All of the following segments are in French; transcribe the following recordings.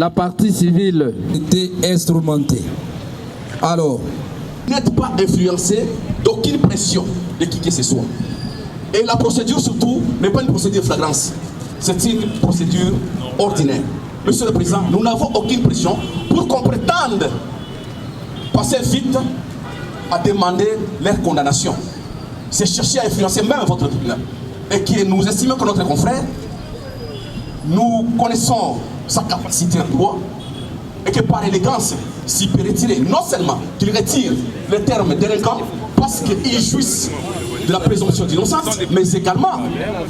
la partie civile était instrumentée. Alors, n'êtes pas influencé d'aucune pression de qui que ce soit. Et la procédure surtout n'est pas une procédure flagrance, c'est une procédure ordinaire. Monsieur le Président, nous n'avons aucune pression pour qu'on prétende passer vite à demander leur condamnation. C'est chercher à influencer même votre tribunal. Et que nous estimons que notre confrère, nous connaissons sa capacité en droit, et que par élégance, s'il peut retirer, non seulement qu'il retire le terme délinquant, parce qu'il jouisse de la présomption d'innocence, mais également,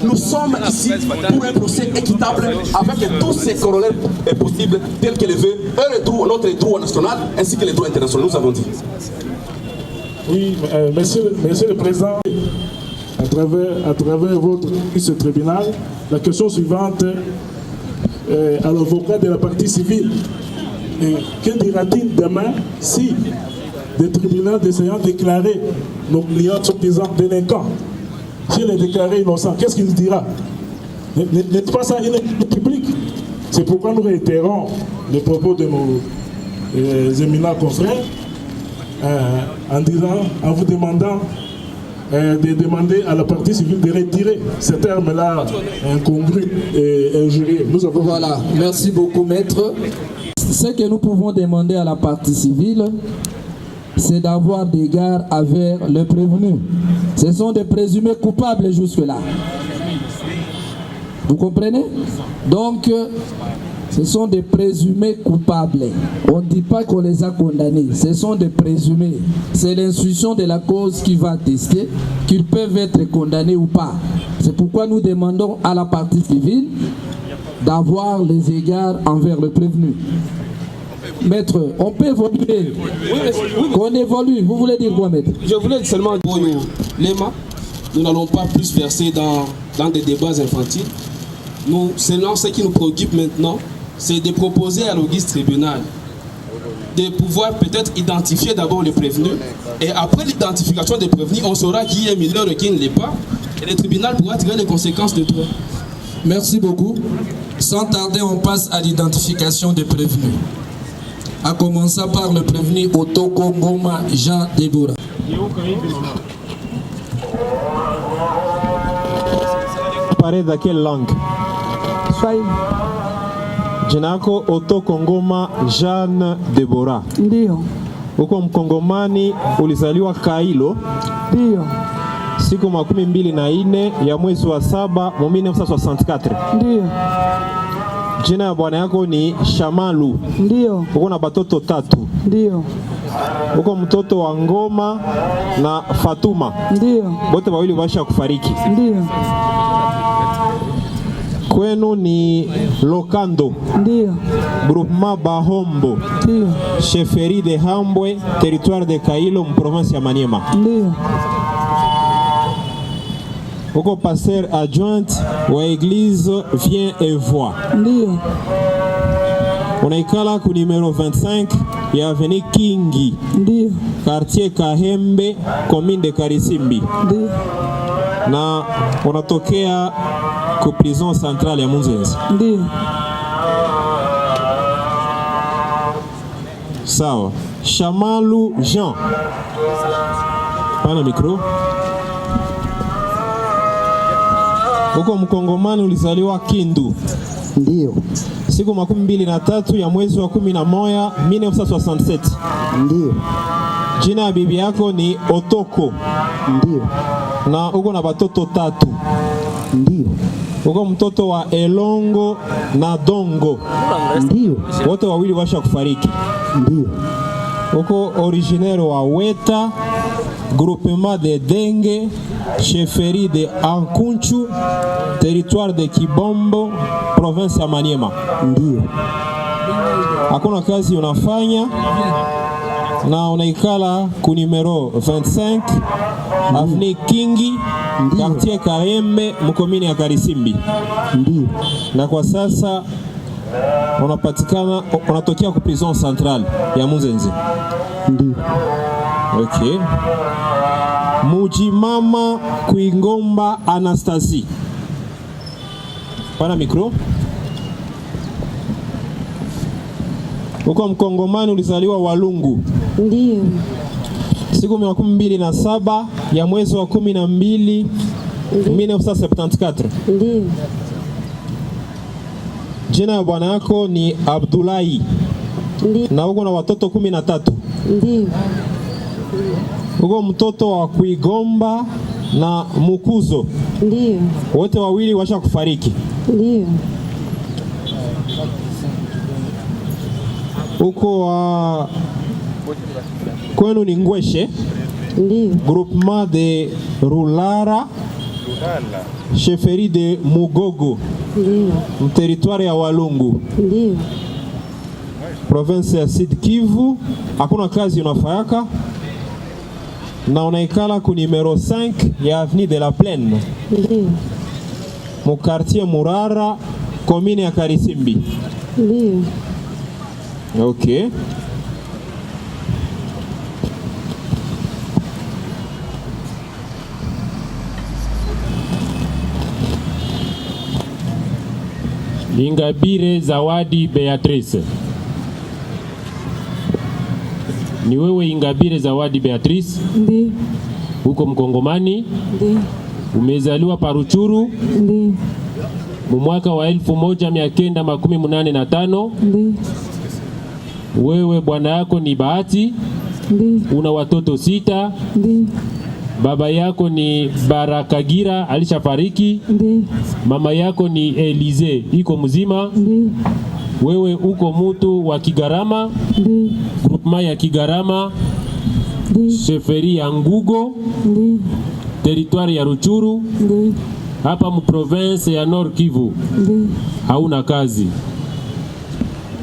nous sommes ici pour un procès équitable avec tous ces corollaires possibles tels que le veut notre droit national ainsi que les droits internationaux, nous avons dit. Oui, monsieur le Président, à travers ce tribunal, la question suivante à l'avocat de la partie civile. Que dira-t-il demain si des tribunaux essayant de déclarer nos clients sont des délinquants? S'il est déclaré innocent, qu'est-ce qu'il nous dira? N'est-ce pas ça une publique? C'est pourquoi nous réitérons les propos de nos éminents confrères en vous demandant de demander à la partie civile de retirer ces termes-là incongrus et injurieux. Nous avons... Voilà, merci beaucoup, maître. Ce que nous pouvons demander à la partie civile, c'est d'avoir des gardes avec le prévenu. Ce sont des présumés coupables jusque-là. Vous comprenez? Donc, ce sont des présumés coupables. On ne dit pas qu'on les a condamnés. Ce sont des présumés. C'est l'instruction de la cause qui va attester qu'ils peuvent être condamnés ou pas. C'est pourquoi nous demandons à la partie civile d'avoir les égards envers le prévenu. Maître, on peut évoluer. Qu'on évolue. Vous voulez dire quoi, maître? Je voulais seulement dire, Léma, nous n'allons pas plus verser dans des débats infantiles. Nous, seulement ce qui nous préoccupe maintenant, c'est de proposer à l'auguste tribunal de pouvoir peut-être identifier d'abord les prévenus, et après l'identification des prévenus, on saura qui est mineur et qui ne l'est pas, et le tribunal pourra tirer les conséquences de tout. Merci beaucoup. Sans tarder, on passe à l'identification des prévenus. À commencer par le prévenu Otoko Ngoma Jean Deboura. Parler de quelle langue? Swahili. Jina lako Otoko Ngoma Jean Debora. Ndio. Uko Mkongomani, ulizaliwa Kailo. Ndio. Siku 24 ya mwezi wa 7 1964. Ndio. Jina ya bwana yako ni Shamalu. Ndio. Uko na batoto 3. Ndio. Uko mtoto wa Ngoma na Fatuma. Ndio. Bote wawili washa kufariki. Ndio. Kwenu ni Lokando. Ndio. Groupement Bahombo. Ndio. Chefferie de Hambwe, territoire de Kailo, province ya Maniema. Ndio. Uko pasteur adjoint wa église Vient et Voix. Ndio. Unaikala ku numero 25 ya avenue Kingi. Ndio. Quartier Kahembe, commune de Karisimbi. Ndio. Na unatokea ku prison centrale ya Munzenze. Ndio. Sawa. Shamalu Jean. Pana micro. Uko Mkongomani, ulizaliwa Kindu. Ndio. Siku 23 ya mwezi wa 11 1967. Ndio. Jina ya bibi yako ni Otoko. Ndio. Na uko na batoto 3. Ndio. Uko mtoto wa Elongo na Dongo. Ndio. Wote wawili washa kufariki. Ndio. Uko originaire wa Weta, groupement de Dengue, chefferie de Ankunchu, territoire de Kibombo, province ya Maniema. Ndio. Hakuna kazi unafanya na unaikala ku numero 25 avenue Kingi, quartier Kahembe, mkomini ya Karisimbi. Ndio. Na kwa sasa unatokea ku prison centrale ya Munzenze. Ndio. Okay. Mujimama Kuingomba Anastasie. Pana micro. Uko Mkongomani, ulizaliwa Walungu. Ndiyo. Siku 27 ya mwezi wa 12 1974. Ndiyo. Jina ya bwana yako ni Abdullahi. Ndiyo. Na uko na watoto 13. Ndiyo. Uko mtoto wa Kuigomba na Mukuzo. Ndiyo. Wote wawili washa kufariki. Ndiyo. Uko wa kwenu ni Ngweshe. Ndiyo. Groupement de Rulara, chefferie de Mugogo. Ndiyo. Territoire ya Walungu. Ndiyo. Province ya Sud Kivu. Hakuna kazi unafayaka na unaikala ku numero 5 ya avenue de la Plaine. Ndiyo. Mu quartier Murara, commune ya Karisimbi. Ndiyo. Okay. Ingabire Zawadi Beatrice. Ni wewe Ingabire Zawadi Beatrice? Ndiyo. Uko Mkongomani? Ndiyo. Umezaliwa Paruchuru? Ndiyo. Mu mwaka wa 1985? Ndiyo. Wewe bwana yako ni Bahati? Ndiyo. Una watoto 6? Ndiyo. Baba yako ni Barakagira, alishafariki? Ndiyo. Mama yako ni Elize, iko mzima? Ndiyo. Wewe uko mutu wa Kigarama? Ndiyo. Groupement ya Kigarama, Ndiyo. chefferie ya Ngugo, Ndiyo. territoire ya Ruchuru, Ndiyo. hapa mu province ya Nord Kivu. Ndiyo. Hauna kazi.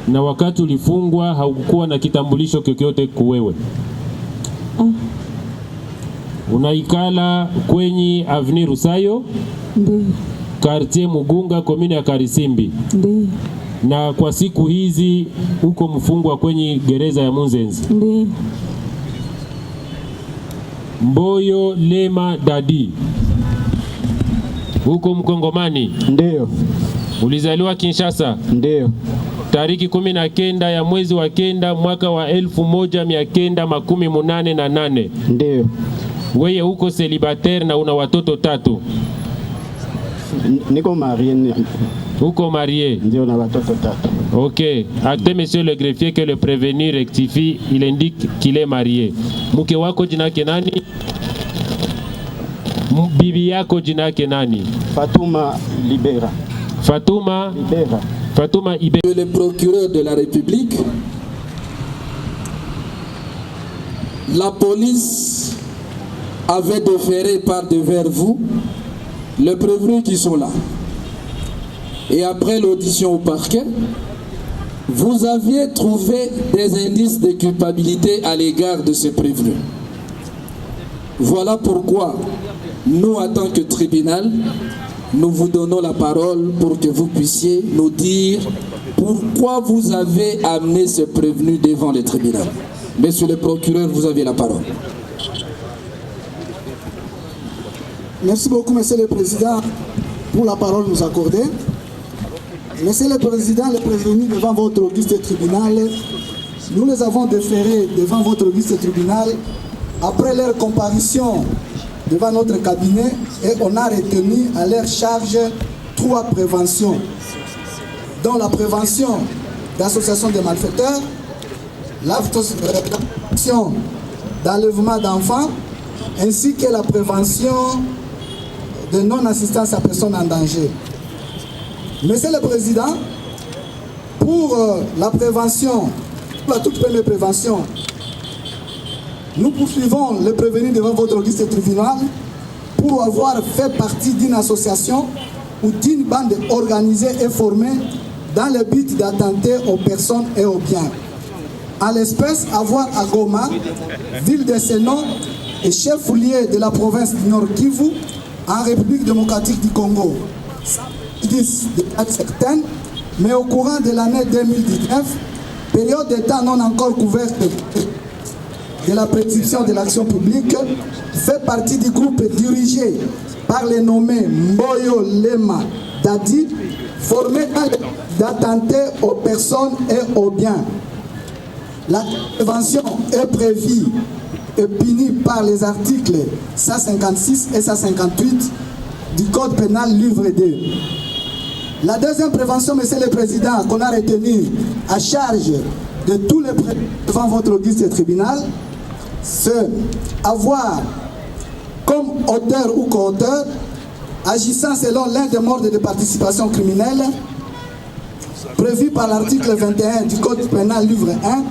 Na wakati ulifungwa haukukuwa na kitambulisho kyokyote kuwewe. Unaikala kwenye avenue Rusayo? Ndiyo. Quartier Mugunga, commune ya Karisimbi. Ndiyo. Na kwa siku hizi uko mfungwa kwenye gereza ya Munzenzi. Ndiyo. Mboyo Lema Dadi. Uko Mkongomani? Ndiyo. Ulizaliwa Kinshasa? Ndiyo. Tariki 19 ya mwezi wa 9 mwaka wa 1988. Ndiyo. Wewe uko célibataire na una watoto 3. Niko marié. Uko marié? Ndiyo, na watoto 3. Ok. Acte monsieur le greffier que le prévenu rectifie, il indique qu'il est marié. Mke wako jina yake nani? Bibi yako jina yake nani? Fatuma Libera. Fatuma Libera. Fatuma Ibera. Le procureur de la République, la police avait déféré par devers vous les prévenus qui sont là. Et après l'audition au parquet, vous aviez trouvé des indices de culpabilité à l'égard de ces prévenus. Voilà pourquoi nous, en tant que tribunal, nous vous donnons la parole pour que vous puissiez nous dire pourquoi vous avez amené ce prévenu devant le tribunal. Monsieur le procureur, vous avez la parole. Merci beaucoup, Monsieur le Président, pour la parole nous accorder. Monsieur le Président, les prévenus devant votre auguste tribunal, nous les avons déférés devant votre auguste tribunal après leur comparution devant notre cabinet et on a retenu à leur charge 3 préventions, dont la prévention d'association de malfaiteurs, la prévention d'enlèvement d'enfants, ainsi que la prévention de non-assistance à personnes en danger. Monsieur le Président, pour la prévention, pour la toute première prévention, nous poursuivons le prévenu devant votre auguste tribunal pour avoir fait partie d'une association ou d'une bande organisée et formée dans le but d'attenter aux personnes et aux biens. En l'espèce, avoir à Goma, ville de Seno et chef-lieu de la province du Nord Kivu, en République démocratique du Congo. De date certaine, mais au courant de l'année 2019, période de temps non encore couverte de la prescription de l'action publique, fait partie du groupe dirigé par les nommés Mboyo Lema Dadi, formé d'attenter aux personnes et aux biens. La prévention est prévue et punie par les articles 156 et 158 du Code pénal livre 2. La deuxième prévention, Monsieur le Président, qu'on a retenu à charge de tous les prévenus devant votre auguste tribunal, c'est avoir comme auteur ou co-auteur, agissant selon l'un des modes de participation criminelle, prévu par l'article 21 du Code pénal livre 1,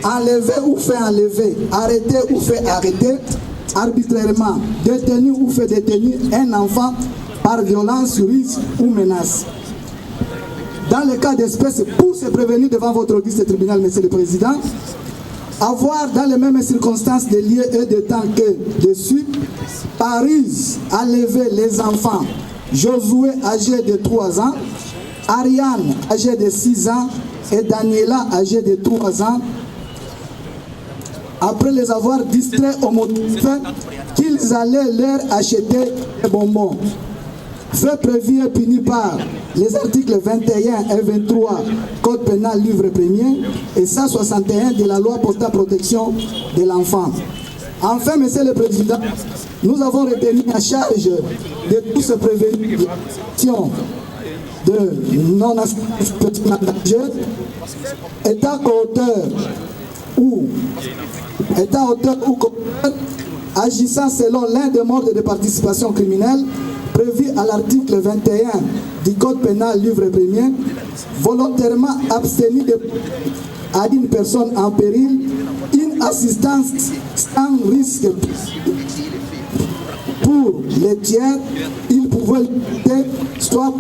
enlever ou fait enlever, arrêter ou fait arrêter, arbitrairement, détenu ou fait détenir un enfant par violence, ruse ou menace. Dans le cas d'espèce, pour se prévenir devant votre auguste tribunal, Monsieur le Président, avoir dans les mêmes circonstances de lieu et de temps que dessus, par ruse, enlever les enfants Josué âgé de 3 ans, Ariane âgée de 6 ans et Daniela âgée de 3 ans, après les avoir distraits au motif qu'ils allaient leur acheter des bonbons. Fait prévu et puni par les articles 21 et 23 Code pénal livre 1er et 161 de la loi portant protection de l'enfant. Enfin, Monsieur le Président, nous avons retenu à charge de tous ces prévenus de non-assistance dangereux, étant auteur ou co-auteur, agissant selon l'un des modes de participation criminelle prévu à l'article 21 du Code pénal livre 1er, volontairement abstenu à une personne en péril, une assistance sans risque pour les tiers, il pouvait lutter soit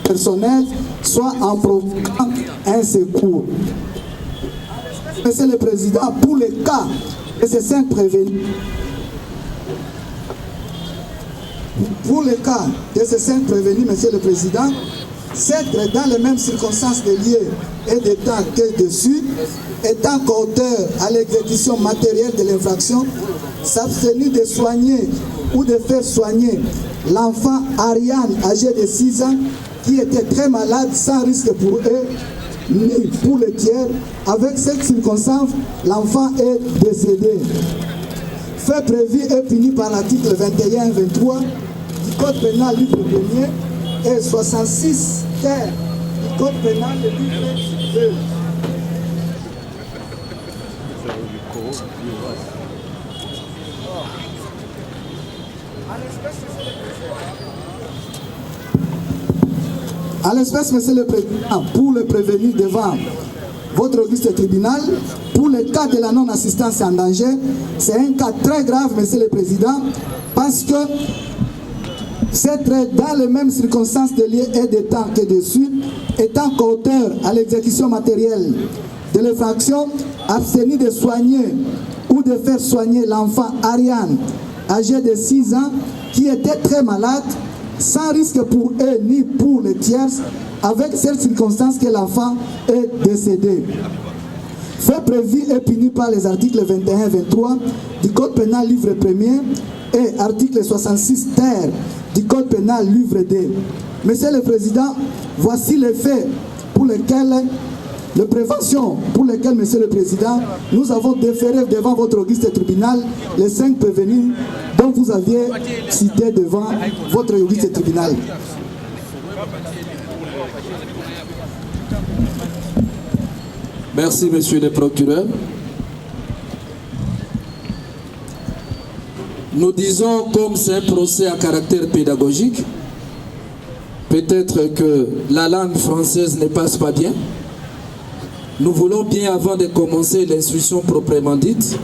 personnel, soit en provoquant un secours. Monsieur le Président, pour le cas de ces 5 prévenus, Monsieur le Président, c'est dans les mêmes circonstances de lieu et de temps que dessus, étant qu'auteur à l'exécution matérielle de l'infraction, s'abstenir de soigner ou de faire soigner l'enfant Ariane âgé de 6 ans qui était très malade sans risque pour eux ni pour les tiers. Avec cette circonstance, l'enfant est décédé. Fait prévu et puni par l'article 21 et 23 du Code pénal livre 1er et 66 terres du Code pénal livre 2. À l'espèce, Monsieur le Président, pour le prévenir devant votre auguste tribunal, pour le cas de la non-assistance en danger, c'est un cas très grave, Monsieur le Président, parce que c'est dans les mêmes circonstances de lieu et de temps que dessus, étant qu'auteur à l'exécution matérielle de l'infraction, abstenu de soigner ou de faire soigner l'enfant Ariane, âgé de 6 ans, qui était très malade, sans risque pour eux ni pour les tiers, avec cette circonstance que l'enfant est décédé. Fait prévu et puni par les articles 21 et 23 du Code pénal livre 1er et article 66 terre du Code pénal livre 2. Monsieur le Président, voici les faits pour lesquels, les préventions pour lesquelles, Monsieur le Président, nous avons déféré devant votre auguste tribunal les 5 prévenus dont vous aviez cité devant votre auguste tribunal. Merci, Monsieur le procureur. Nous disons, comme c'est un procès à caractère pédagogique, peut-être que la langue française ne passe pas bien. Nous voulons bien, avant de commencer l'instruction proprement dite,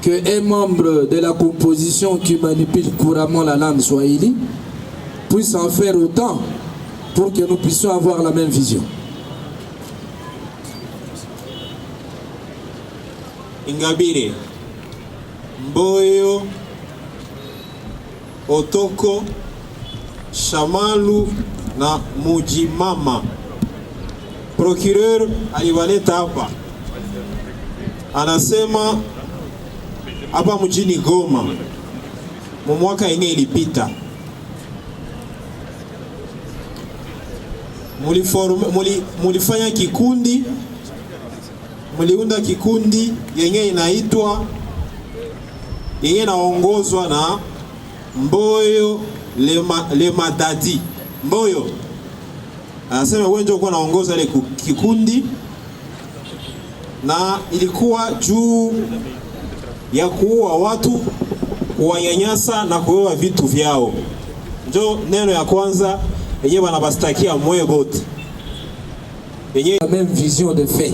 qu'un membre de la composition qui manipule couramment la langue swahili puisse en faire autant pour que nous puissions avoir la même vision. Ingabire, Mboyo, Otoko, Shamalu na Mujimama. Procureur aliwaleta hapa, anasema hapa mjini Goma mwaka yenye ilipita mulifanya kikundi mliunda kikundi yenye inaongozwa na Mboyo Lemadadi. Mboyo anasema wewe ndio uko naongoza ile kikundi, na ilikuwa juu ya kuua watu, kuwanyanyasa na kuoa vitu vyao. Ndio neno ya kwanza yenyewe wanabastakia moyo bote. La même vision de fait.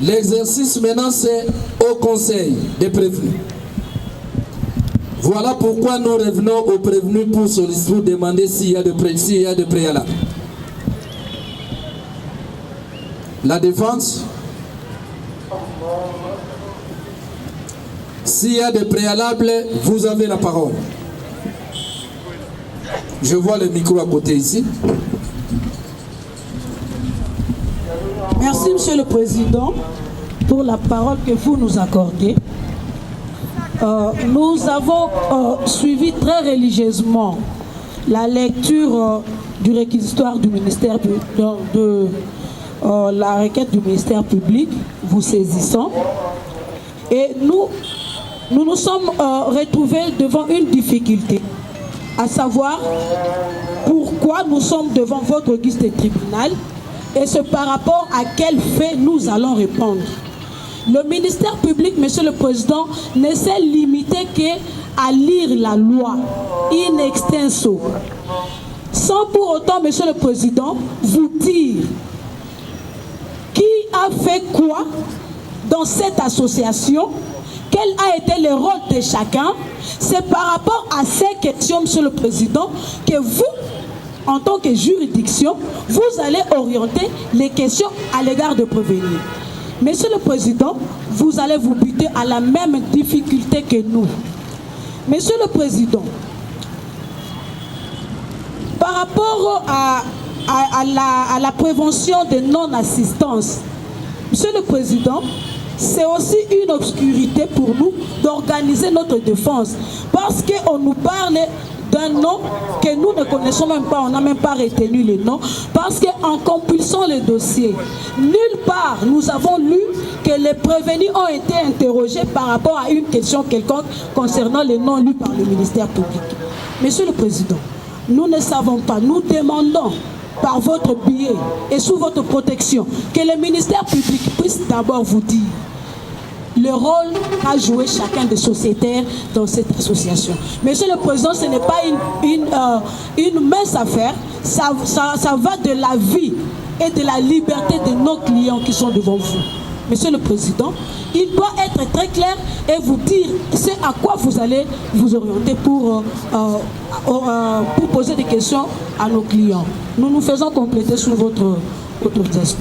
L'exercice maintenant c'est au conseil des prévenus. Voilà pourquoi nous revenons aux prévenus pour demander s'il y a de préalable. La défense, s'il y a des préalables, vous avez la parole. Je vois le micro à côté ici. Merci, Monsieur le Président, pour la parole que vous nous accordez. Nous avons suivi très religieusement la lecture du réquisitoire du ministère la requête du ministère public, vous saisissant. Et nous sommes retrouvés devant une difficulté, à savoir pourquoi nous sommes devant votre guichet de tribunal et c'est par rapport à quel fait nous allons répondre. Le ministère public, Monsieur le Président, ne s'est limité qu'à lire la loi in extenso, sans pour autant, Monsieur le Président, vous dire qui a fait quoi dans cette association, quel a été le rôle de chacun. C'est par rapport à ces questions, Monsieur le Président, que vous, en tant que juridiction, vous allez orienter les questions à l'égard de prévenir. Monsieur le Président, vous allez vous buter à la même difficulté que nous. Monsieur le Président, par rapport à la prévention de non-assistance, Monsieur le Président, c'est aussi une obscurité pour nous d'organiser notre défense. Parce qu'on nous parle d'un nom que nous ne connaissons même pas, on n'a même pas retenu le nom, parce qu'en compulsant le dossier, nulle part nous avons lu que les prévenus ont été interrogés par rapport à une question quelconque concernant les noms lus par le ministère public. Monsieur le Président, nous ne savons pas, nous demandons par votre biais et sous votre protection que le ministère public puisse d'abord vous dire le rôle qu'a joué chacun des sociétaires dans cette association. Monsieur le Président, ce n'est pas une mince affaire, ça va de la vie et de la liberté de nos clients qui sont devant vous. Monsieur le Président, il doit être très clair et vous dire c'est à quoi vous allez vous orienter pour poser des questions à nos clients. Nous nous faisons compléter sous votre autorisation.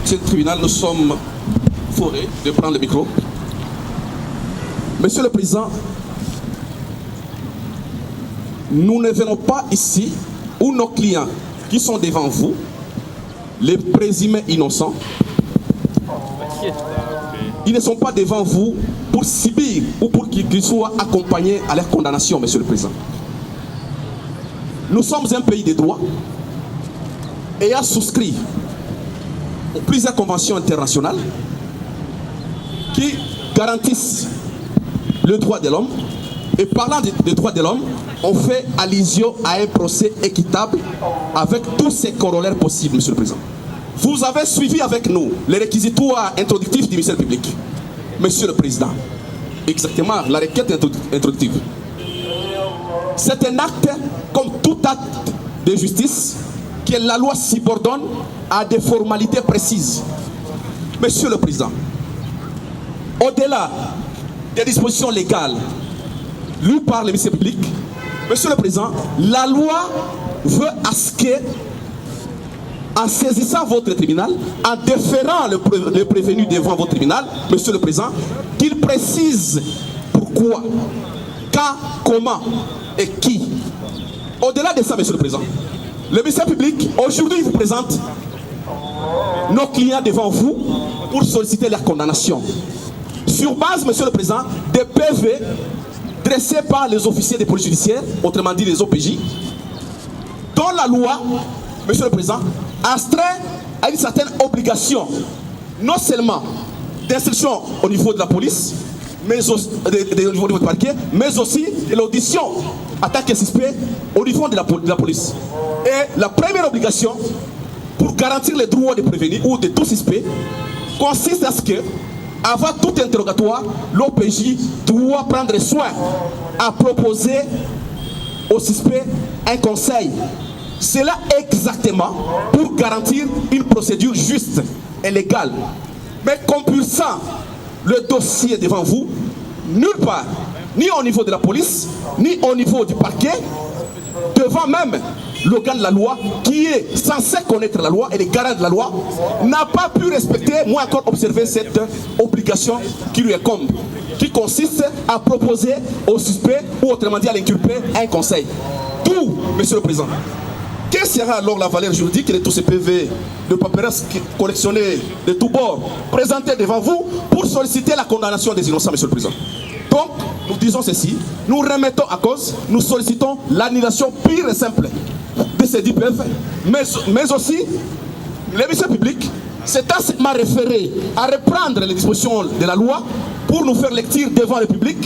Monsieur le tribunal, nous sommes forés de prendre le micro. Monsieur le Président, nous ne venons pas ici où nos clients qui sont devant vous, les présumés innocents, ils ne sont pas devant vous pour subir ou pour qu'ils soient accompagnés à leur condamnation, Monsieur le Président. Nous sommes un pays de droit et a souscrit aux plusieurs conventions internationales qui garantissent le droit de l'homme. Et parlant des droits de l'homme, on fait allusion à un procès équitable avec tous ces corollaires possibles, Monsieur le Président. Vous avez suivi avec nous les réquisitoires introductifs du ministère public, Monsieur le Président. Exactement, la requête introductive. C'est un acte, comme tout acte de justice, que la loi subordonne à des formalités précises. Monsieur le Président, au-delà des dispositions légales lues par le ministère public, Monsieur le Président, la loi veut à ce que, en saisissant votre tribunal, en déférant le prévenu devant votre tribunal, Monsieur le Président, qu'il précise pourquoi, quand, comment et qui. Au-delà de ça, Monsieur le Président, le ministère public, aujourd'hui, vous présente nos clients devant vous pour solliciter leur condamnation. Sur base, Monsieur le Président, des PV dressés par les officiers de police judiciaire, autrement dit les OPJ, dont la loi, Monsieur le Président, astreint a une certaine obligation, non seulement d'instruction au niveau de la police, mais aussi au niveau du parquet, mais aussi de l'audition en tant que suspect au niveau de la police. Et la première obligation pour garantir les droits des prévenus ou de tout suspect consiste à ce que, avant tout interrogatoire, l'OPJ doit prendre soin à proposer au suspect un conseil. Cela exactement pour garantir une procédure juste et légale. Mais compulsant le dossier devant vous, nulle part, ni au niveau de la police, ni au niveau du parquet, devant même l'organe de la loi, qui est censé connaître la loi et les garants de la loi, n'a pas pu respecter, moins encore observer cette obligation qui lui incombe, qui consiste à proposer au suspect, ou autrement dit à l'inculpé, un conseil. D'où, Monsieur le Président, quelle sera alors la valeur juridique de tous ces PV de papyrus collectionnés de tous bords, présentés devant vous pour solliciter la condamnation des innocents, Monsieur le Président? Donc, nous disons ceci, nous remettons à cause, nous sollicitons l'annulation pure et simple de ces 10 PV, mais aussi les ministères publics s'est assez référé à reprendre les dispositions de la loi pour nous faire lecture devant le public,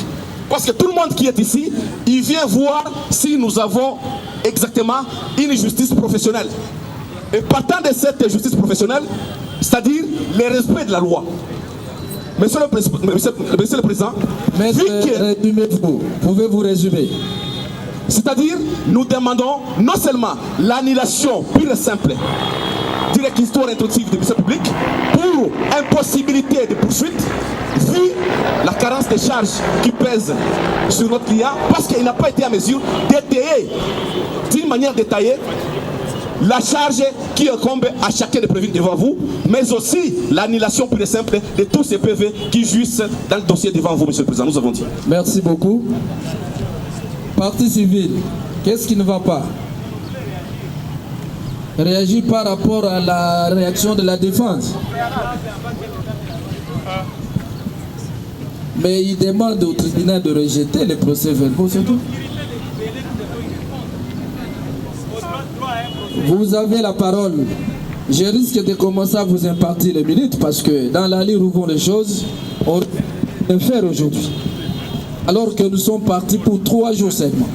parce que tout le monde qui est ici, il vient voir si nous avons exactement une justice professionnelle. Et partant de cette justice professionnelle, c'est-à-dire le respect de la loi. Monsieur le Président, résumez-vous. Pouvez-vous résumer? C'est-à-dire, nous demandons non seulement l'annulation pure et simple du réquisitoire introductif du ministère public pour impossibilité de poursuite, vu la carence des charges qui pèsent sur notre client, parce qu'il n'a pas été en mesure d'étayer d'une manière détaillée la charge qui incombe à chacun des prévenus devant vous, mais aussi l'annulation pure et simple de tous ces PV qui jouissent dans le dossier devant vous, Monsieur le Président. Nous avons dit. Merci beaucoup. Partie civile, qu'est-ce qui ne va pas? Réagir par rapport à la réaction de la défense. Mais il demande au tribunal de rejeter les procès-verbaux, c'est tout. Vous avez la parole. Je risque de commencer à vous impartir les minutes parce que dans la ligne où vont les choses, on va faire aujourd'hui. Alors que nous sommes partis pour 3 jours seulement.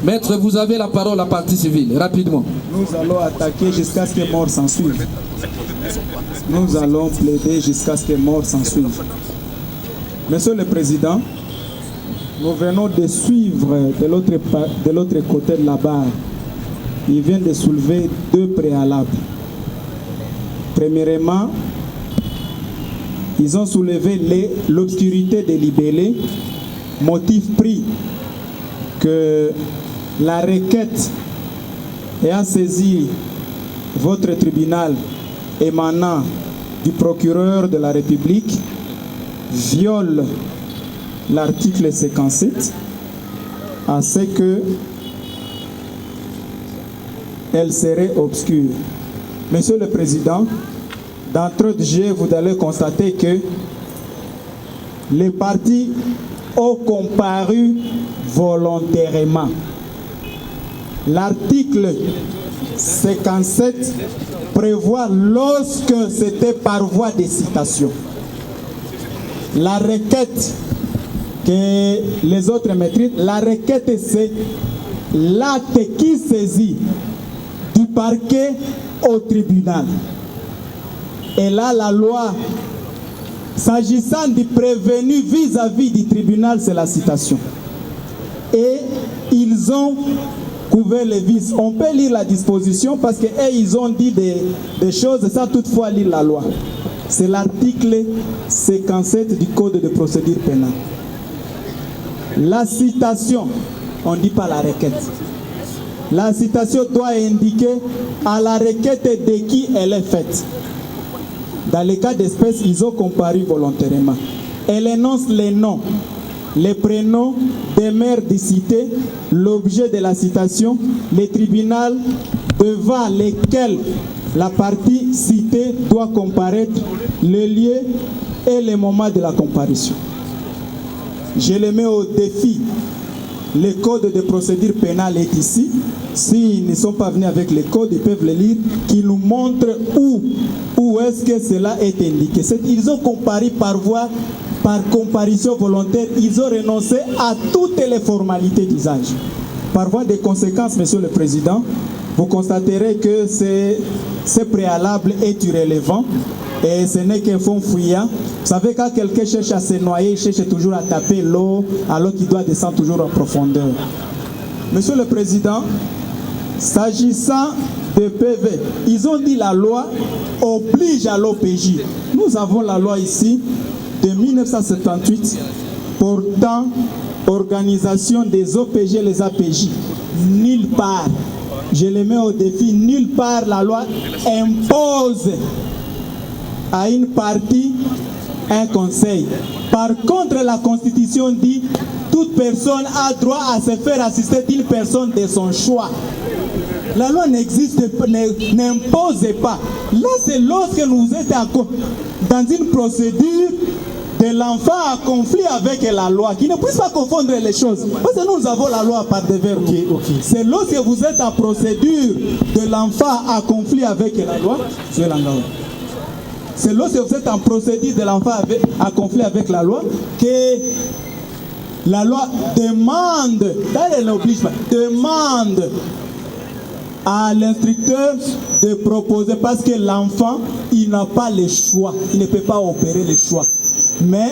Maître, vous avez la parole à partie civile, rapidement. Nous allons attaquer jusqu'à ce que mort s'en suive. Nous allons plaider jusqu'à ce que mort s'en suive. Monsieur le Président, nous venons de suivre de l'autre côté de la barre. Ils viennent de soulever 2 préalables. Premièrement, ils ont soulevé l'obscurité des libellés, motif pris que la requête ayant saisi votre tribunal émanant du procureur de la République viole l'article 57 à ce que elle serait obscure. Monsieur le Président, d'entre autres jeux, vous allez constater que les partis ont comparu volontairement. L'article 57 prévoit lorsque c'était par voie de citation. La requête que les autres maîtrisent, la requête c'est l'acte qui saisit du parquet au tribunal. Et là, la loi, s'agissant du prévenu vis-à-vis du tribunal, c'est la citation. Et ils ont couvert les vices. On peut lire la disposition parce qu'ils ont dit des choses sans toutefois lire la loi. C'est l'article 57 du Code de procédure pénale. La citation, on ne dit pas la requête. La citation doit indiquer à la requête de qui elle est faite. Dans les cas d'espèce, ils ont comparu volontairement. Elle énonce les noms, les prénoms des maires des cités, l'objet de la citation, les tribunaux devant lesquels la partie citée doit comparaître, le lieu et le moment de la comparution. Je le mets au défi le code de procédure pénale est ici. S'ils ne sont pas venus avec le code, ils peuvent le lire, qui nous montre où est-ce que cela est indiqué. Ils ont comparé par comparaison volontaire, ils ont renoncé à toutes les formalités d'usage. Par voie de conséquences, Monsieur le Président, vous constaterez que ce préalable est irrélevant et ce n'est qu'un fond fuyant. Vous savez, quand quelqu'un cherche à se noyer, il cherche toujours à taper l'eau alors qu'il doit descendre toujours en profondeur. Monsieur le Président, s'agissant de PV, ils ont dit la loi oblige à l'OPJ. Nous avons la loi ici de 1978 portant organisation des OPJ et les APJ. Nulle part, je les mets au défi, nulle part la loi impose à une partie un conseil. Par contre, la Constitution dit toute personne a droit à se faire assister d'une personne de son choix. La loi n'existe pas, n'impose pas. Là, c'est lorsque nous sommes dans une procédure de l'enfant à conflit avec la loi, qui ne puisse pas confondre les choses. Parce que nous avons la loi par devers. C'est lorsque vous êtes en procédure de l'enfant à conflit avec la loi, c'est lorsque vous êtes en procédure de l'enfant à conflit avec la loi que la loi demande à l'instructeur de proposer, parce que l'enfant, il n'a pas le choix, il ne peut pas opérer le choix. Mais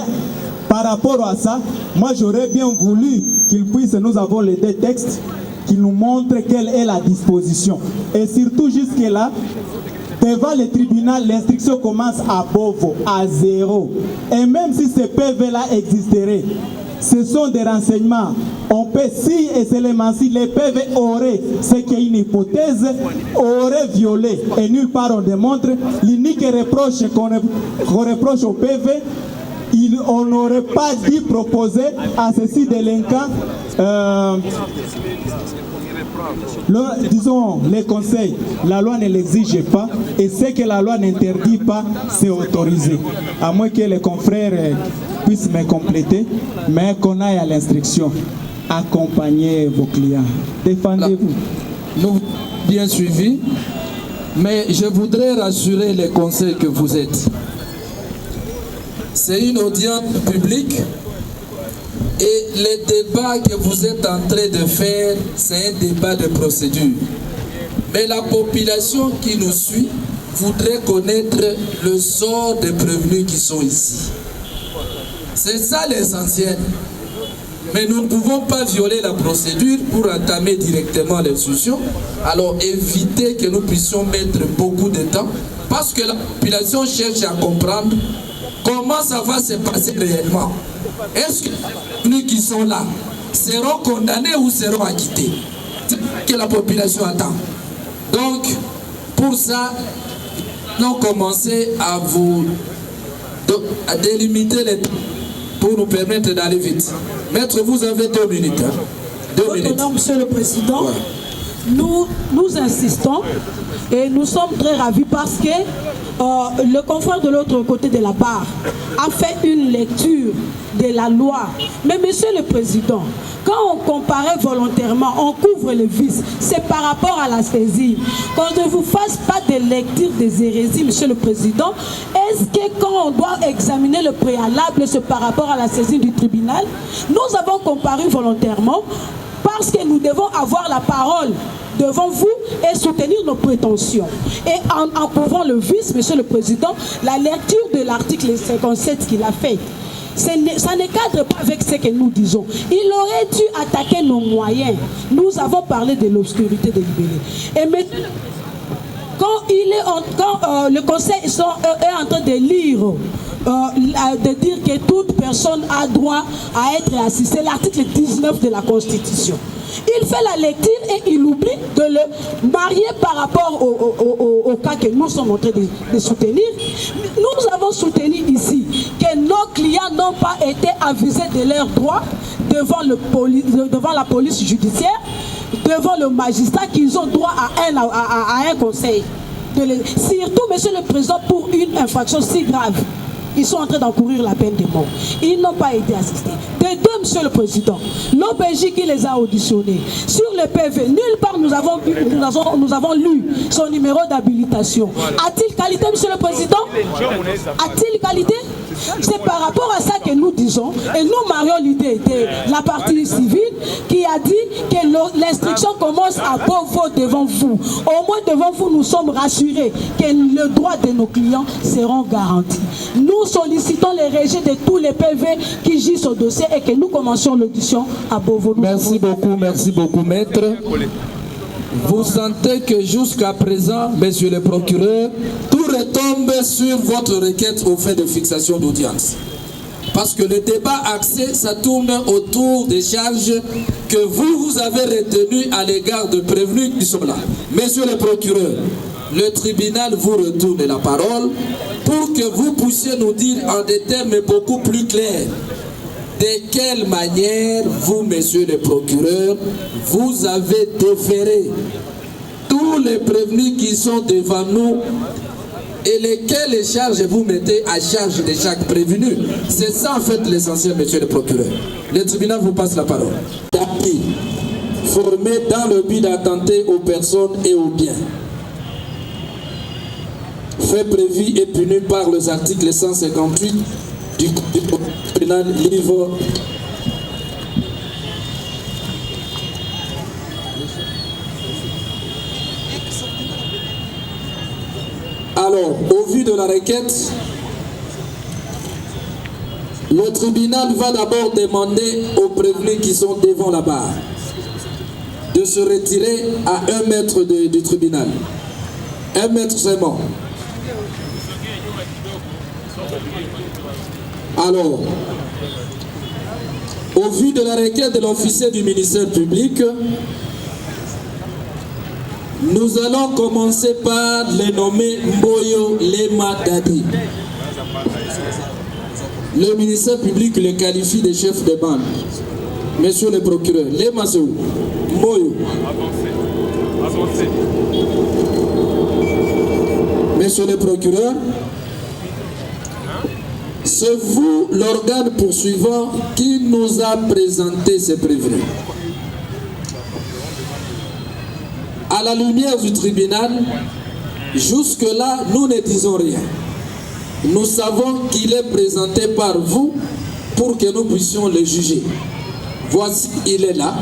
par rapport à ça, moi j'aurais bien voulu qu'il puisse, nous avons les deux textes qui nous montrent quelle est la disposition. Et surtout jusque-là, devant le tribunal, l'instruction commence à Bovo, à 0. Et même si ce PV-là existerait, ce sont des renseignements. On peut, si et seulement si les PV auraient, ce qui est une hypothèse, auraient violé. Et nulle part on démontre, l'unique reproche qu'on reproche au PV, on n'aurait pas dû proposer à ceci délinquants, disons, les conseils. La loi ne l'exige pas et ce que la loi n'interdit pas, c'est autorisé. À moins que les confrères puissent me compléter, mais qu'on aille à l'instruction. Accompagnez vos clients. Défendez-vous. Nous bien suivis, mais je voudrais rassurer les conseils que vous êtes. C'est une audience publique et le débat que vous êtes en train de faire, c'est un débat de procédure. Mais la population qui nous suit voudrait connaître le sort des prévenus qui sont ici. C'est ça l'essentiel. Mais nous ne pouvons pas violer la procédure pour entamer directement l'instruction. Alors évitez que nous puissions mettre beaucoup de temps parce que la population cherche à comprendre comment ça va se passer réellement. Est-ce que les prévenus qui sont là seront condamnés ou seront acquittés? C'est ce que la population attend. Donc, pour ça, nous allons commencer à délimiter les temps pour nous permettre d'aller vite. Maître, vous avez 2 minutes. Hein. 2 minutes. Non, Monsieur le Président, ouais. Nous insistons et nous sommes très ravis parce que le confrère de l'autre côté de la barre a fait une lecture de la loi. Mais Monsieur le Président, quand on comparait volontairement, on couvre le vice, c'est par rapport à la saisie. Qu'on ne vous fasse pas de lecture des hérésies, Monsieur le Président, est-ce que quand on doit examiner le préalable, c'est par rapport à la saisie du tribunal? Nous avons comparé volontairement parce que nous devons avoir la parole devant vous et soutenir nos prétentions. Et en couvrant le vice, Monsieur le Président, la lecture de l'article 57 qu'il a fait, ça ne cadre pas avec ce que nous disons. Il aurait dû attaquer nos moyens. Nous avons parlé de l'obscurité délibérée. Et maintenant, quand le Conseil est en train de lire, de dire que toute personne a droit à être assistée, l'article 19 de la Constitution. Il fait la lecture et il oublie de le marier par rapport au cas que nous sommes en train de soutenir. Nous avons soutenu ici que nos clients n'ont pas été avisés de leurs droits devant la police judiciaire, devant le magistrat, qu'ils ont droit à un conseil. Surtout, Monsieur le Président, pour une infraction si grave ils sont en train d'encourir la peine de mort. Ils n'ont pas été assistés. De deux, Monsieur le Président, l'OPJ qui les a auditionnés, sur le PV, nulle part nous avons lu son numéro d'habilitation. A-t-il qualité, Monsieur le Président? A-t-il qualité? C'est par rapport à ça que nous disons, et nous marions l'idée de la partie civile qui a dit que l'instruction commence à Bovo devant vous. Au moins devant vous, nous sommes rassurés que le droit de nos clients seront garantis. Nous sollicitons le rejet de tous les PV qui gisent au dossier et que nous commencions l'audition à Bovo. Merci beaucoup, maître. Vous sentez que jusqu'à présent, monsieur le procureur, tout retombe sur votre requête au fait de fixation d'audience. Parce que le débat axé, ça tourne autour des charges que vous avez retenues à l'égard de prévenus qui sont là. Monsieur le procureur, le tribunal vous retourne la parole pour que vous puissiez nous dire en des termes beaucoup plus clairs de quelle manière vous, monsieur le procureur, vous avez déféré tous les prévenus qui sont devant nous et lesquelles charges vous mettez à charge de chaque prévenu. C'est ça en fait l'essentiel, monsieur le procureur. Le tribunal vous passe la parole. Tapis formé dans le but d'attenter aux personnes et aux biens. Fait prévu et puni par les articles 158 du Code pénal, livre. Alors, au vu de la requête, le tribunal va d'abord demander aux prévenus qui sont devant la barre de se retirer à 1 mètre du tribunal. 1 mètre seulement. Alors, au vu de la requête de l'officier du ministère public, nous allons commencer par les nommer Mboyo Lema Dadi. Le ministère public le qualifie de chef de bande. Monsieur le procureur, Lema c'est où? Mboyo. Monsieur le procureur, c'est vous l'organe poursuivant qui nous a présenté ces prévenus. À la lumière du tribunal, jusque-là, nous ne disons rien. Nous savons qu'il est présenté par vous pour que nous puissions le juger. Voici, il est là.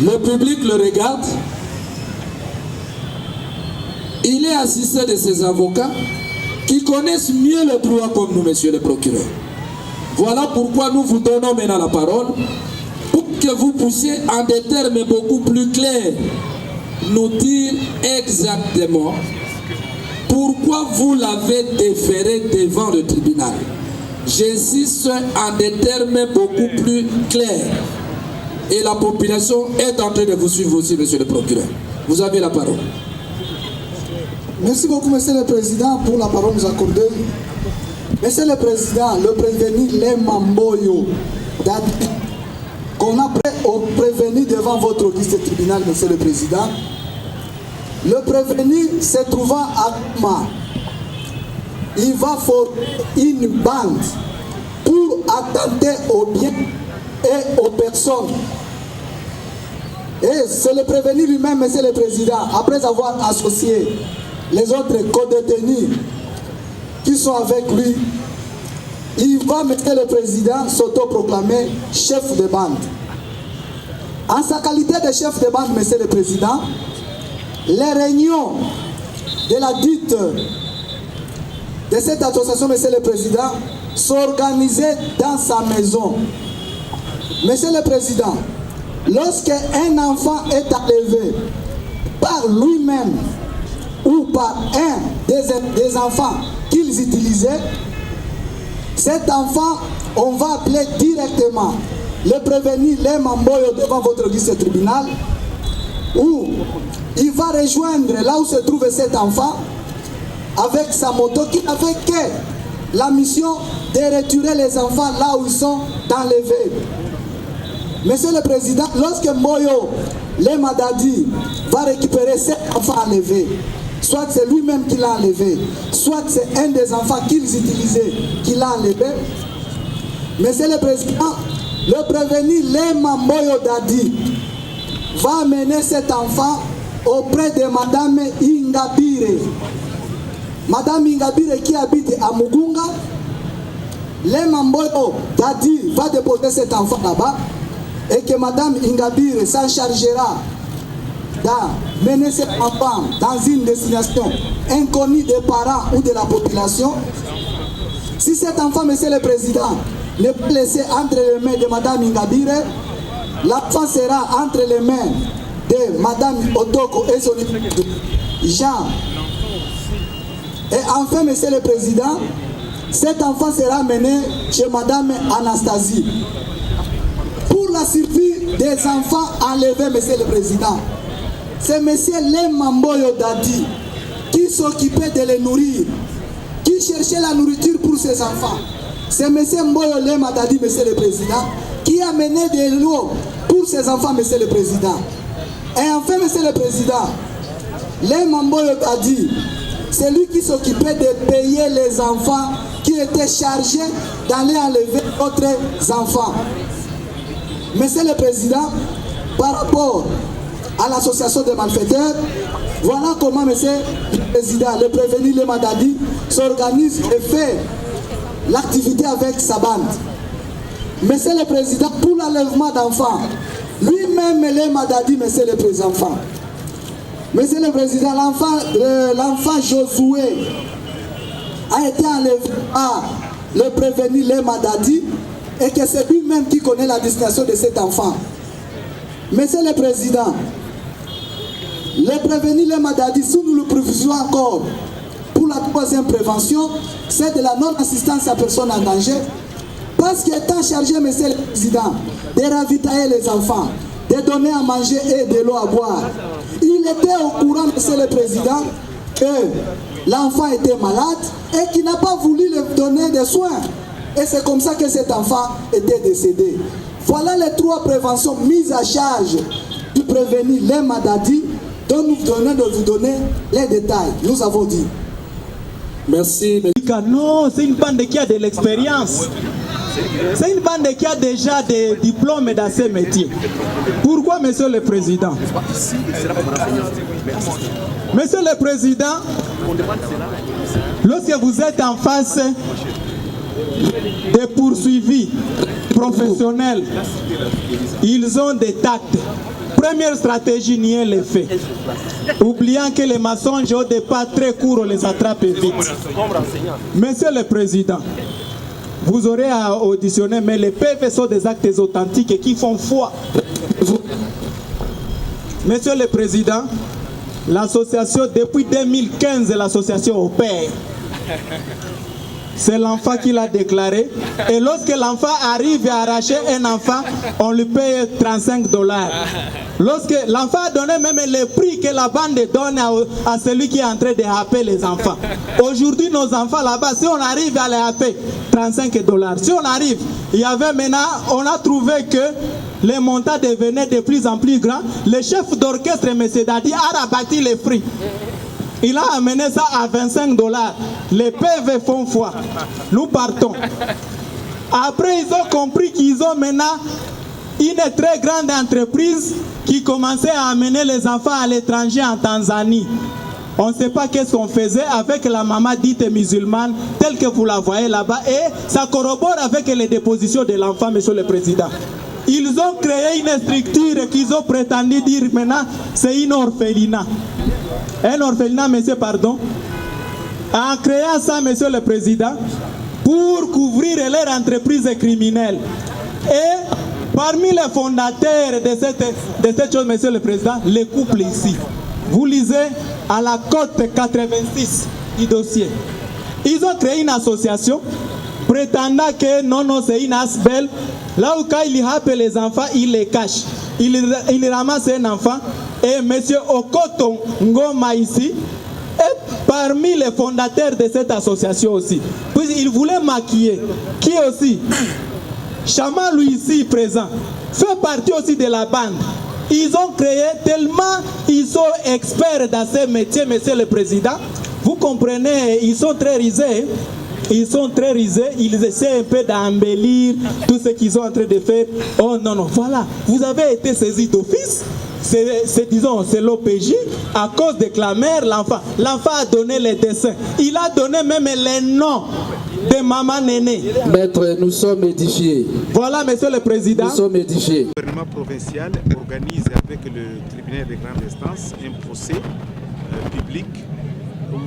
Le public le regarde. Il est assisté de ses avocats qui connaissent mieux le droit comme nous, monsieur le procureur. Voilà pourquoi nous vous donnons maintenant la parole pour que vous puissiez, en des termes beaucoup plus clairs, nous dire exactement pourquoi vous l'avez déféré devant le tribunal. J'insiste en des termes beaucoup plus clairs. Et la population est en train de vous suivre aussi, monsieur le procureur. Vous avez la parole. Merci beaucoup, monsieur le président, pour la parole nous accordée. Monsieur le président, le prévenu Lema Mboyo Dadi, qu'on a prévenu devant votre auguste tribunal, monsieur le président. Le prévenu se trouvant à Goma, il va former une bande pour attenter aux biens et aux personnes. Et c'est le prévenu lui-même, monsieur le président, après avoir associé les autres co-détenus qui sont avec lui, il va, monsieur le président, s'autoproclamer chef de bande. En sa qualité de chef de bande, monsieur le président, les réunions de la dite de cette association, monsieur le président, sont organisées dans sa maison. Monsieur le président, lorsque un enfant est enlevé par lui-même ou par un des enfants qu'ils utilisaient, cet enfant, on va appeler directement le prévenu Lema Mboyo devant votre auguste tribunal, où il va rejoindre là où se trouve cet enfant avec sa moto qui n'avait que la mission de retirer les enfants là où ils sont enlevés. Monsieur le Président, lorsque Mboyo Lema Dadi va récupérer cet enfant enlevé, soit c'est lui-même qui l'a enlevé, soit c'est un des enfants qu'ils utilisaient qui l'a enlevé. Monsieur le Président, le prévenu Lema Mboyo Dadi va amener cet enfant auprès de Madame Ingabire. Madame Ingabire qui habite à Mugunga, Lema Mboyo Dadi va déposer cet enfant là-bas et que Madame Ingabire s'en chargera d'amener cet enfant dans une destination inconnue des parents ou de la population. Si cet enfant, Monsieur le Président, n'est pas laissé entre les mains de Madame Ingabire, l'enfant sera entre les mains de Madame Otoko et son Jean. Et enfin, Monsieur le Président, cet enfant sera mené chez Madame Anastasie. Pour la survie des enfants enlevés, Monsieur le Président, c'est Monsieur Lema Mboyo Dadi qui s'occupait de les nourrir, qui cherchait la nourriture pour ses enfants. C'est Monsieur Mboyo Lema Dadi, Monsieur le Président, qui a mené de l'eau pour ses enfants, Monsieur le Président. Et enfin, Monsieur le Président, Lema Mboyo Dadi, c'est lui qui s'occupait de payer les enfants qui étaient chargés d'aller enlever d'autres enfants. Monsieur le Président, par rapport à l'association des malfaiteurs, voilà comment Monsieur le Président, le prévenu Lema Dadi, s'organise et fait l'activité avec sa bande. Monsieur le Président, pour l'enlèvement d'enfants, lui-même Lema Dadi, Monsieur le Président, Monsieur le Président, l'enfant Josué a été enlevé par le prévenu Lema Dadi et que c'est lui-même qui connaît la destination de cet enfant. Monsieur le Président, le prévenu Lema Dadi, si nous le précisons encore, pour la troisième prévention, c'est de la non-assistance à personne en danger, parce qu'il étant chargé, Monsieur le Président, de ravitailler les enfants, de donner à manger et de l'eau à boire. Il était au courant, Monsieur le Président, que l'enfant était malade et qu'il n'a pas voulu lui donner des soins. Et c'est comme ça que cet enfant était décédé. Voilà les trois préventions mises à charge du prévenu Lema Dadi, dont nous venons de vous donner les détails. Nous avons dit. Merci. Non, c'est une bande qui a de l'expérience. C'est une bande qui a déjà des diplômes dans ces métiers. Pourquoi, Monsieur le Président? Monsieur le Président, lorsque vous êtes en face des poursuivis professionnels, ils ont des tacts. Première stratégie, nier les faits. Oubliant que les mensonges au départ très courts, on les attrape vite. Monsieur le Président, vous aurez à auditionner, mais les PV sont des actes authentiques et qui font foi. Monsieur le Président, l'association, depuis 2015, l'association opère. C'est l'enfant qui l'a déclaré. Et lorsque l'enfant arrive à arracher un enfant, on lui paye $35. Lorsque l'enfant a donné même le prix que la bande donne à celui qui est en train de happer les enfants. Aujourd'hui, nos enfants là-bas, si on arrive à les happer, $35. Si on arrive, il y avait maintenant, on a trouvé que les montants devenaient de plus en plus grands. Le chef d'orchestre, M. Dadi, a rabattu les prix. Il a amené ça à $25. Les PV font foi. Nous partons. Après, ils ont compris qu'ils ont maintenant une très grande entreprise qui commençait à amener les enfants à l'étranger en Tanzanie. On ne sait pas qu'est-ce qu'on faisait avec la maman dite musulmane, telle que vous la voyez là-bas. Et ça corrobore avec les dépositions de l'enfant, Monsieur le Président. Ils ont créé une structure qu'ils ont prétendu dire maintenant, c'est une orphelinat. Un orphelinat, monsieur, pardon. En créant ça, Monsieur le Président, pour couvrir leur entreprise criminelle. Et parmi les fondateurs de cette chose, Monsieur le Président, les couples ici. Vous lisez à la cote 86 du dossier. Ils ont créé une association prétendant que non, c'est une asbel. Là où quand il rappelle les enfants, il les cache. Il ramasse un enfant. Et M. Okoto Ngoma ici est parmi les fondateurs de cette association aussi. Puis il voulait maquiller. Qui aussi? Chama lui ici présent fait partie aussi de la bande. Ils ont créé tellement, ils sont experts dans ces métiers, Monsieur le Président. Vous comprenez, ils sont très risés. Ils sont très risés, ils essaient un peu d'embellir tout ce qu'ils sont en train de faire. Oh non, non, voilà, vous avez été saisi d'office. C'est l'OPJ, à cause de la mère, l'enfant. L'enfant a donné les dessins. Il a donné même les noms de maman Néné. Maître, nous sommes édifiés. Voilà, Monsieur le Président. Nous sommes édifiés. Le gouvernement provincial organise avec le tribunal de grande instance un procès public où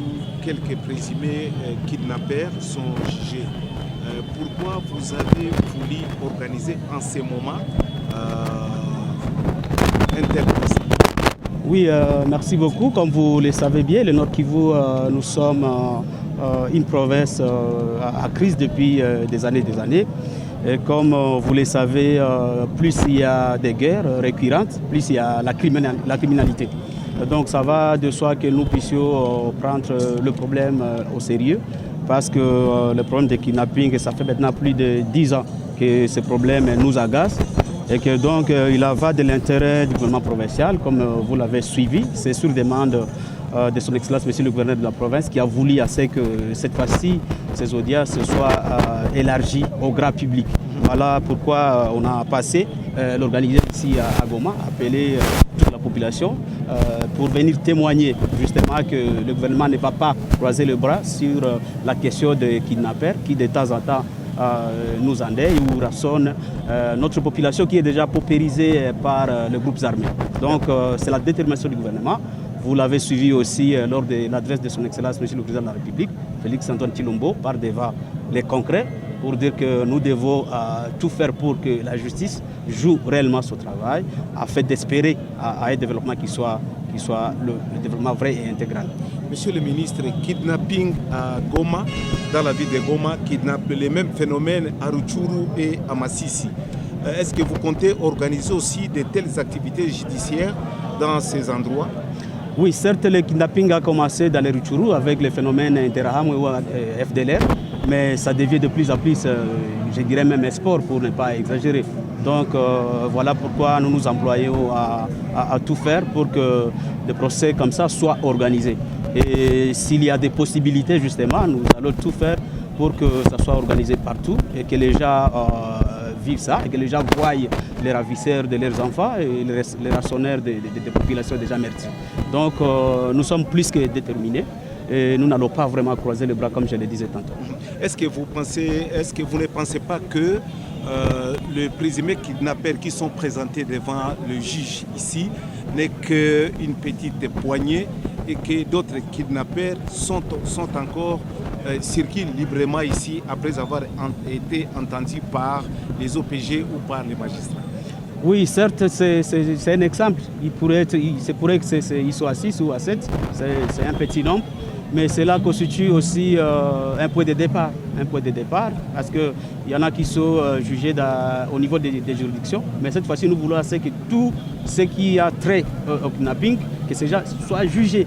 quelques présumés kidnappeurs sont jugés. Pourquoi vous avez voulu organiser en ce moment un tel procès? Oui, merci beaucoup. Comme vous le savez bien, le Nord Kivu, nous sommes une province à crise depuis des années. Et comme vous le savez, plus il y a des guerres récurrentes, plus il y a la criminalité. Donc ça va de soi que nous puissions prendre le problème au sérieux, parce que le problème de kidnapping, ça fait maintenant plus de 10 ans que ce problème nous agace, et que donc il va de l'intérêt du gouvernement provincial, comme vous l'avez suivi. C'est sur demande de son Excellence, Monsieur le gouverneur de la province, qui a voulu assez que cette fois-ci, ces audiences soient élargies au grand public. Voilà pourquoi on a passé l'organiser ici à Goma, appeler toute la population pour venir témoigner justement que le gouvernement ne va pas croiser le bras sur la question des kidnappeurs qui de temps en temps nous endeuillent ou rançonnent notre population qui est déjà paupérisée par les groupes armés. Donc c'est la détermination du gouvernement. Vous l'avez suivi aussi lors de l'adresse de son Excellence, Monsieur le Président de la République, Félix Antoine Tshilombo, par devant les concrets, pour dire que nous devons tout faire pour que la justice joue réellement son travail, afin d'espérer à un développement qui soit le développement vrai et intégral. Monsieur le ministre, kidnapping à Goma, dans la ville de Goma, kidnappe les mêmes phénomènes à Rutshuru et à Massissi. Est-ce que vous comptez organiser aussi de telles activités judiciaires dans ces endroits? Oui, certes, le kidnapping a commencé dans les Rutshuru avec le phénomène Interahamwe ou FDLR, mais ça devient de plus en plus, je dirais même sport pour ne pas exagérer. Donc voilà pourquoi nous nous employons à tout faire pour que des procès comme ça soient organisés. Et s'il y a des possibilités, justement, nous allons tout faire pour que ça soit organisé partout et que les gens vivent ça, et que les gens voient les ravisseurs de leurs enfants et les rançonneurs des populations déjà meurtries. Donc nous sommes plus que déterminés et nous n'allons pas vraiment croiser les bras comme je le disais tantôt. Est-ce que vous ne pensez pas que les présumés kidnappeurs qui sont présentés devant le juge ici n'est qu'une petite poignée et que d'autres kidnappeurs sont encore circulent librement ici après avoir été entendus par les OPG ou par les magistrats? Oui, certes, c'est un exemple. Il pourrait qu'ils soient à 6 ou à 7, c'est un petit nombre, mais cela constitue aussi un point de départ. Parce qu'il y en a qui sont jugés au niveau des juridictions, mais cette fois-ci, nous voulons que tout ce qui a trait au kidnapping, que ces gens soient jugés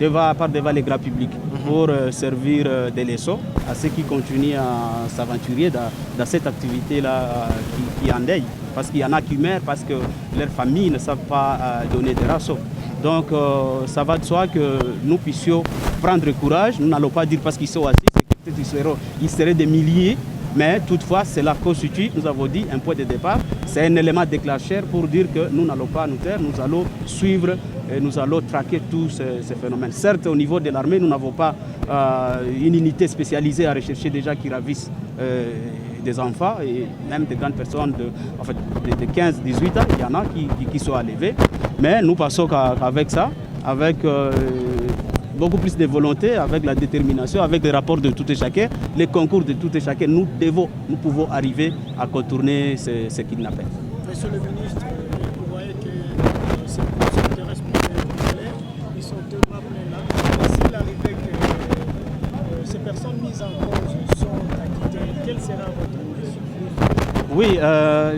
devant les grands publics pour servir des leçons à ceux qui continuent à s'aventurer dans cette activité-là qui endeuille. Parce qu'il y en a qui meurent parce que leurs familles ne savent pas donner des rançons. Donc ça va de soi que nous puissions prendre courage. Nous n'allons pas dire parce qu'ils sont assis, ils seraient des milliers. Mais toutefois, cela constitue, nous avons dit, un point de départ. C'est un élément déclencheur pour dire que nous n'allons pas nous taire, nous allons suivre et nous allons traquer tous ces phénomènes. Certes, au niveau de l'armée, nous n'avons pas une unité spécialisée à rechercher des gens qui ravissent des enfants et même des grandes personnes de 15-18 ans, il y en a qui sont enlevés. Mais nous passons qu'avec ça, avec beaucoup plus de volonté, avec la détermination, avec les rapports de tout et chacun, les concours de tout et chacun, nous pouvons arriver à contourner ces kidnappeurs. Monsieur le ministre, vous voyez que ces procès intéressent pour les ils sont tellement pleins là. Et s'il arrivait que ces personnes mises en cause sont acquittées, quelle sera votre question? Oui,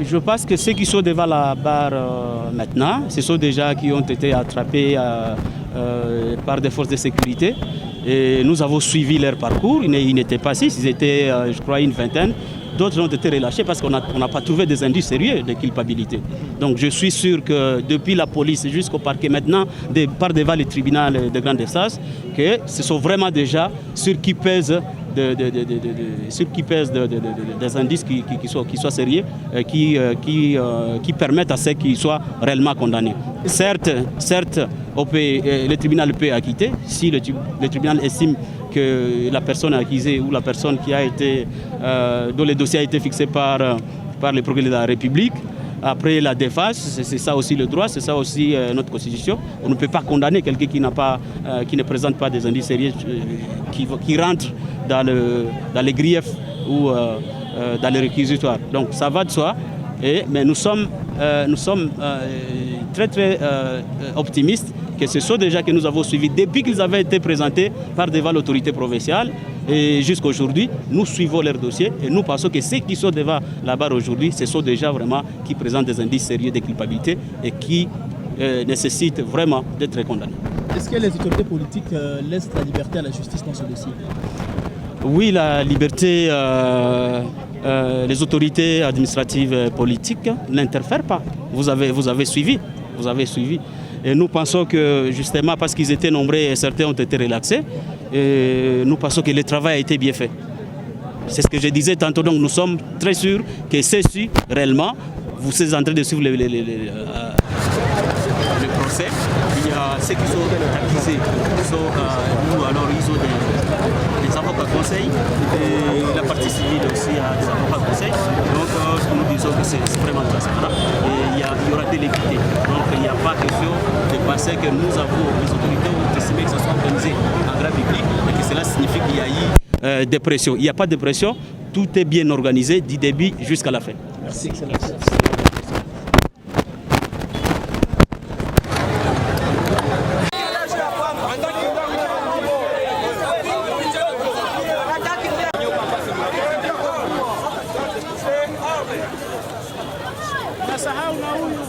je pense que ceux qui sont devant la barre maintenant, ce sont des gens qui ont été attrapés par des forces de sécurité. Et nous avons suivi leur parcours. Ils n'étaient pas 6, ils étaient, je crois, une vingtaine. d'autres ont été relâchés parce qu'on n'a pas trouvé des indices sérieux de culpabilité. Donc je suis sûr que depuis la police jusqu'au parquet maintenant, par devant le tribunal de grande instance, que ce sont vraiment déjà ceux qui pèsent des indices qui soient sérieux, qui permettent à ceux qui soient réellement condamnés. Certes, le tribunal peut acquitter si le tribunal estime que la personne accusée ou la personne qui a été, dont le dossier a été fixé par le procureur de la République. Après la défense, c'est ça aussi le droit, c'est ça aussi notre constitution. On ne peut pas condamner quelqu'un qui ne présente pas des indices sérieux, qui rentre dans les griefs ou dans les réquisitoires. Donc ça va de soi, mais nous sommes très très optimistes que ce sont déjà que nous avons suivis depuis qu'ils avaient été présentés par devant l'autorité provinciale et jusqu'à aujourd'hui, nous suivons leur dossier et nous pensons que ceux qui sont devant la barre aujourd'hui, ce sont déjà vraiment qui présentent des indices sérieux de culpabilité et qui nécessitent vraiment d'être condamnés. Est-ce que les autorités politiques laissent la liberté à la justice dans ce dossier? Oui, la liberté, les autorités administratives politiques n'interfèrent pas. Vous avez suivi. Et nous pensons que justement parce qu'ils étaient nombreux et certains ont été relaxés, et nous pensons que le travail a été bien fait. C'est ce que je disais tantôt, donc nous sommes très sûrs que ceci réellement, vous êtes en train de suivre le procès. Il y a ceux qui sont accusés, ils ont des avocats conseils, et la partie civile aussi a des avocats conseils. Donc nous disons que c'est vraiment transparent et il y aura de l'équité. Donc il n'y a pas question de penser que nous avons, les autorités ont estimé que ça soit organisé en grand public et que cela signifie qu'il y a eu des pressions. Il n'y a pas de pression, tout est bien organisé du début jusqu'à la fin. Merci, Excellence. Nasahau na huyu